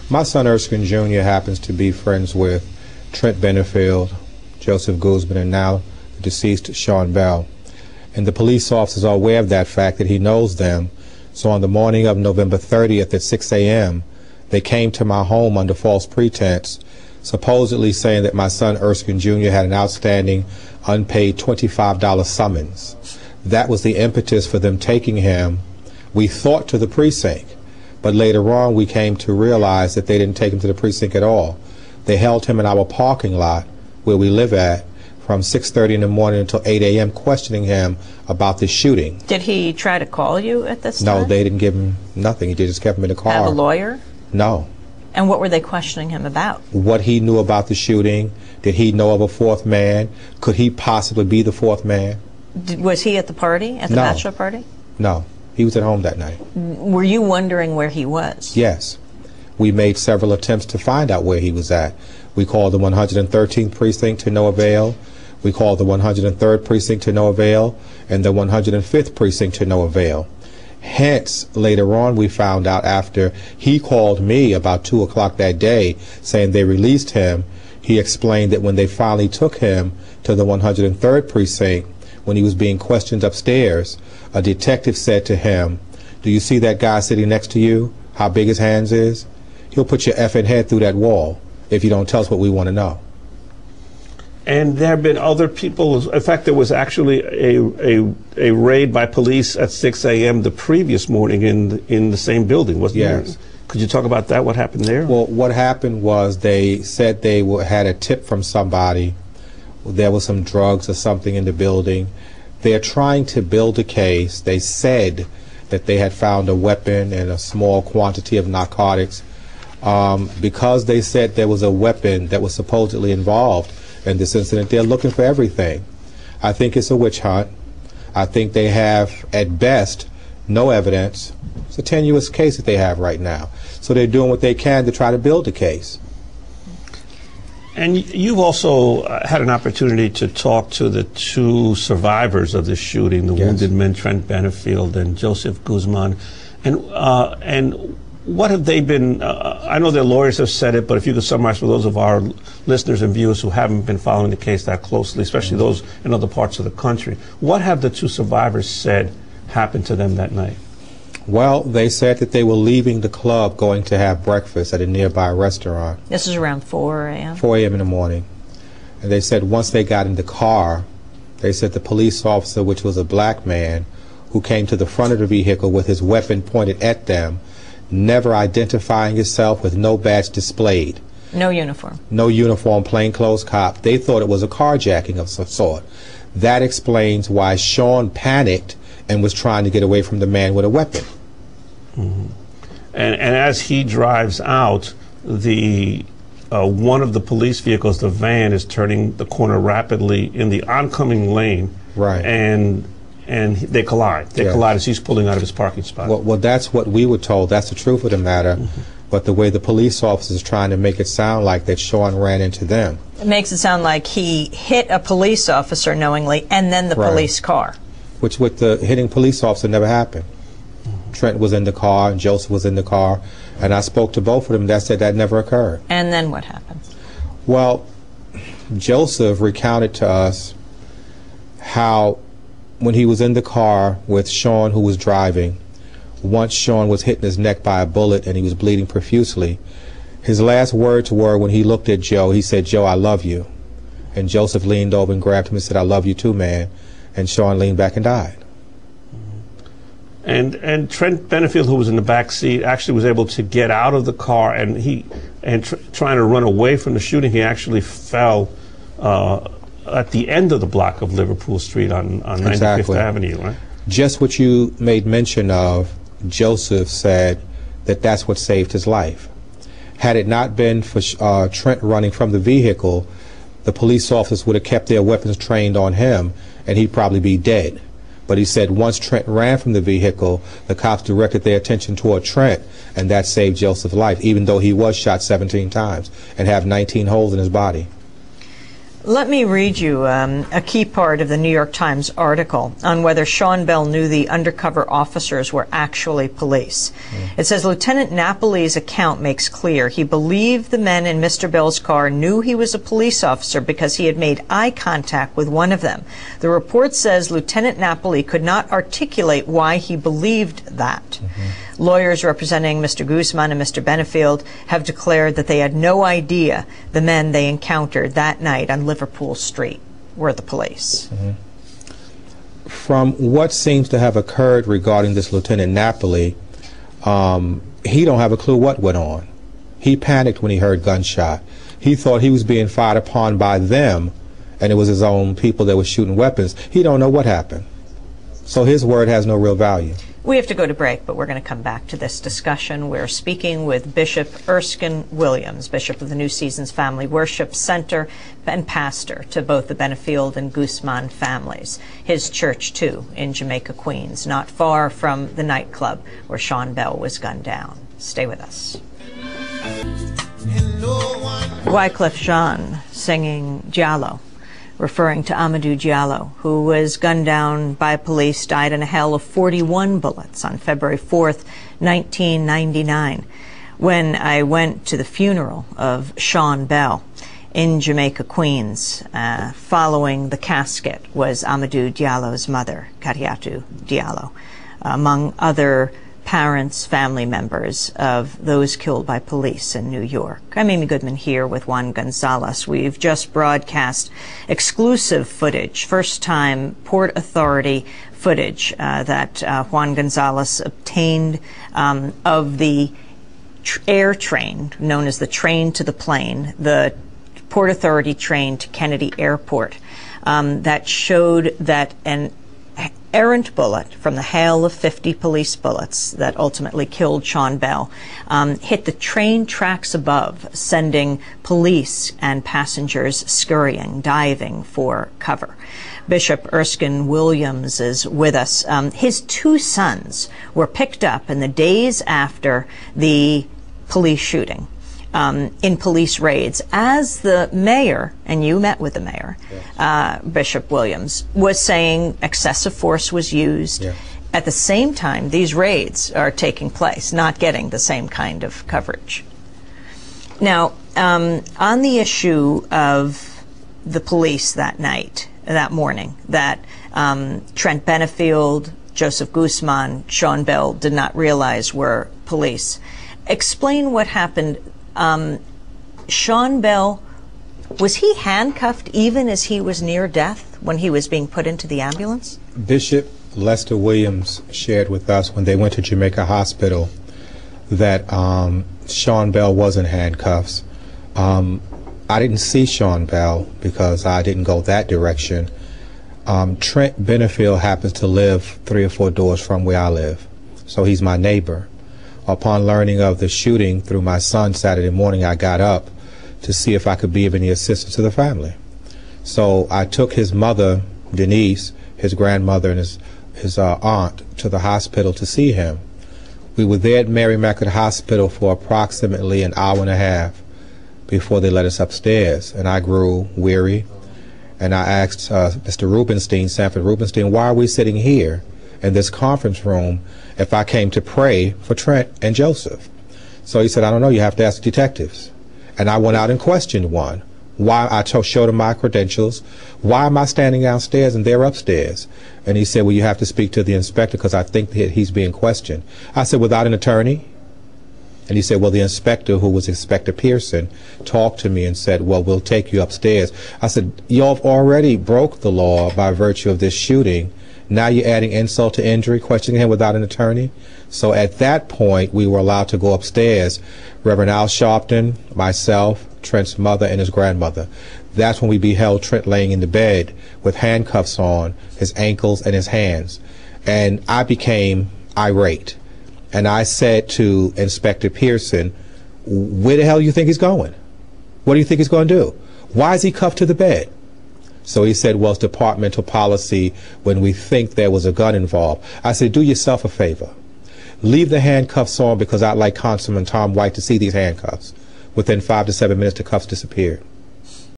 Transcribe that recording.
My son Erskine Jr. happens to be friends with Trent Benefield, Joseph Guzman, and now the deceased Sean Bell. And the police officers are aware of that fact, that he knows them. So on the morning of November 30th at 6 a.m., they came to my home under false pretense, supposedly saying that my son Erskine Jr. had an outstanding unpaid $25 summons. That was the impetus for them taking him, we thought, to the precinct. But later on we came to realize that they didn't take him to the precinct at all. They held him in our parking lot where we live at from 6:30 in the morning until 8 a.m. questioning him about the shooting. Did he try to call you at this time? No, they didn't give him nothing. They just kept him in the car. Have a lawyer? No. And what were they questioning him about? What he knew about the shooting. Did he know of a fourth man? Could he possibly be the fourth man? Was he at the party, at the bachelor party? No. He was at home that night. Were you wondering where he was? Yes. We made several attempts to find out where he was at. We called the 113th precinct to no avail. We called the 103rd precinct to no avail, and the 105th precinct to no avail. Hence, later on we found out, after he called me about 2 o'clock that day saying they released him, he explained that when they finally took him to the 103rd precinct, when he was being questioned upstairs, a detective said to him, "Do you see that guy sitting next to you? How big his hands is? He'll put your effing head through that wall if you don't tell us what we want to know." And there have been other people. In fact, there was actually a raid by police at 6 a.m. the previous morning in the same building, wasn't there? Yes. Could you talk about that? What happened there? Well, what happened was they said they had a tip from somebody. There was some drugs or something in the building. They're trying to build a case. They said that they had found a weapon and a small quantity of narcotics. Because they said there was a weapon that was supposedly involved in this incident, they're looking for everything. I think it's a witch hunt. I think they have, at best, no evidence. It's a tenuous case that they have right now. So they're doing what they can to try to build a case. And you've also had an opportunity to talk to the two survivors of the shooting, the wounded men, Trent Benefield and Joseph Guzman. And what have they been, I know their lawyers have said it, but if you could summarize for those of our listeners and viewers who haven't been following the case that closely, especially those in other parts of the country, what have the two survivors said happened to them that night? Well, they said that they were leaving the club, going to have breakfast at a nearby restaurant. This is around 4 a.m.? 4 a.m. in the morning. And they said once they got in the car, they said the police officer, which was a black man, who came to the front of the vehicle with his weapon pointed at them, never identifying himself, with no badge displayed. No uniform. No uniform, plainclothes cop. They thought it was a carjacking of some sort. That explains why Sean panicked and was trying to get away from the man with a weapon. Mm-hmm. And as he drives out, one of the police vehicles, the van, is turning the corner rapidly in the oncoming lane. Right. And they collide. They collide as he's pulling out of his parking spot. Well, that's what we were told. That's the truth of the matter. Mm-hmm. But the way the police officers trying to make it sound like that Sean ran into them. It makes it sound like he hit a police officer knowingly and then the police car. Which with the hitting police officer never happened. Mm-hmm. Trent was in the car and Joseph was in the car. And I spoke to both of them. That said that never occurred. And then what happened? Well, Joseph recounted to us how when he was in the car with Sean, who was driving, once Sean was hit in his neck by a bullet and he was bleeding profusely, his last words were, when he looked at Joe, he said, "Joe, I love you." And Joseph leaned over and grabbed him and said, "I love you too, man." And Sean leaned back and died. And Trent Benefield, who was in the back seat, actually was able to get out of the car, and trying to run away from the shooting, he actually fell at the end of the block of Liverpool Street on 95th Avenue, right? Just what you made mention of, Joseph said that that's what saved his life. Had it not been for Trent running from the vehicle, the police officers would have kept their weapons trained on him, and he'd probably be dead. But he said once Trent ran from the vehicle, the cops directed their attention toward Trent, and that saved Joseph's life, even though he was shot 17 times and have 19 holes in his body. Let me read you a key part of the New York Times article on whether Sean Bell knew the undercover officers were actually police. It says Lieutenant Napoli's account makes clear he believed the men in Mr. Bell's car knew he was a police officer because he had made eye contact with one of them. The report says Lieutenant Napoli could not articulate why he believed that. Lawyers representing Mr. Guzman and Mr. Benefield have declared that they had no idea the men they encountered that night on Liverpool Street were the police. From what seems to have occurred regarding this Lieutenant Napoli, he don't have a clue what went on. He panicked when he heard gunshot. He thought he was being fired upon by them, and it was his own people that were shooting weapons. He don't know what happened. So his word has no real value. We have to go to break, but we're going to come back to this discussion. We're speaking with Bishop Erskine Williams, Bishop of the New Seasons Family Worship Center and pastor to both the Benefield and Guzman families. His church, too, in Jamaica, Queens, not far from the nightclub where Sean Bell was gunned down. Stay with us. Wyclef Jean singing Diallo, referring to Amadou Diallo, who was gunned down by police, died in a hail of 41 bullets on February 4th, 1999. When I went to the funeral of Sean Bell in Jamaica, Queens, following the casket was Amadou Diallo's mother, Kariatou Diallo, among other parents, family members of those killed by police in New York. I'm Amy Goodman here with Juan Gonzalez. We've just broadcast exclusive footage, first-time Port Authority footage that Juan Gonzalez obtained of the air train, known as the train to the plane, the Port Authority train to Kennedy Airport, that showed that an errant bullet from the hail of 50 police bullets that ultimately killed Sean Bell hit the train tracks above, sending police and passengers scurrying, diving for cover. Bishop Erskine Williams is with us. His two sons were picked up in the days after the police shooting. In police raids, as the mayor, and you met with the mayor, yes. Bishop Williams, was saying excessive force was used. Yes. At the same time, these raids are taking place, not getting the same kind of coverage. Now, on the issue of the police that night, that morning, that Trent Benefield, Joseph Guzman, Sean Bell did not realize were police. Explain what happened. Sean Bell, was he handcuffed even as he was near death when he was being put into the ambulance? Bishop Lester Williams shared with us when they went to Jamaica Hospital that Sean Bell was in handcuffs. I didn't see Sean Bell because I didn't go that direction. Trent Benefield happens to live 3 or 4 doors from where I live, so he's my neighbor. Upon learning of the shooting through my son Saturday morning, I got up to see if I could be of any assistance to the family. So I took his mother, Denise, his grandmother, and his aunt to the hospital to see him. We were there at Mary Mackett Hospital for approximately an hour and a half before they let us upstairs, and I grew weary. And I asked Mr. Rubenstein, Sanford Rubenstein, why are we sitting here in this conference room if I came to pray for Trent and Joseph? So he said, I don't know, you have to ask the detectives. And I went out and questioned one. Why? I showed him my credentials. Why am I standing downstairs and they're upstairs? And he said, well, you have to speak to the inspector because I think that he's being questioned. I said, without an attorney? And he said, well, the inspector, who was Inspector Pearson, talked to me and said, well, we'll take you upstairs. I said, y'all have already broke the law by virtue of this shooting. Now you're adding insult to injury, questioning him without an attorney. So at that point, we were allowed to go upstairs. Reverend Al Sharpton, myself, Trent's mother, and his grandmother. That's when we beheld Trent laying in the bed with handcuffs on his ankles and his hands. And I became irate. And I said to Inspector Pearson, where the hell do you think he's going? What do you think he's going to do? Why is he cuffed to the bed? So he said, well, it's departmental policy when we think there was a gun involved. I said, do yourself a favor. Leave the handcuffs on because I'd like Congressman Tom White to see these handcuffs. Within 5 to 7 minutes, the cuffs disappeared.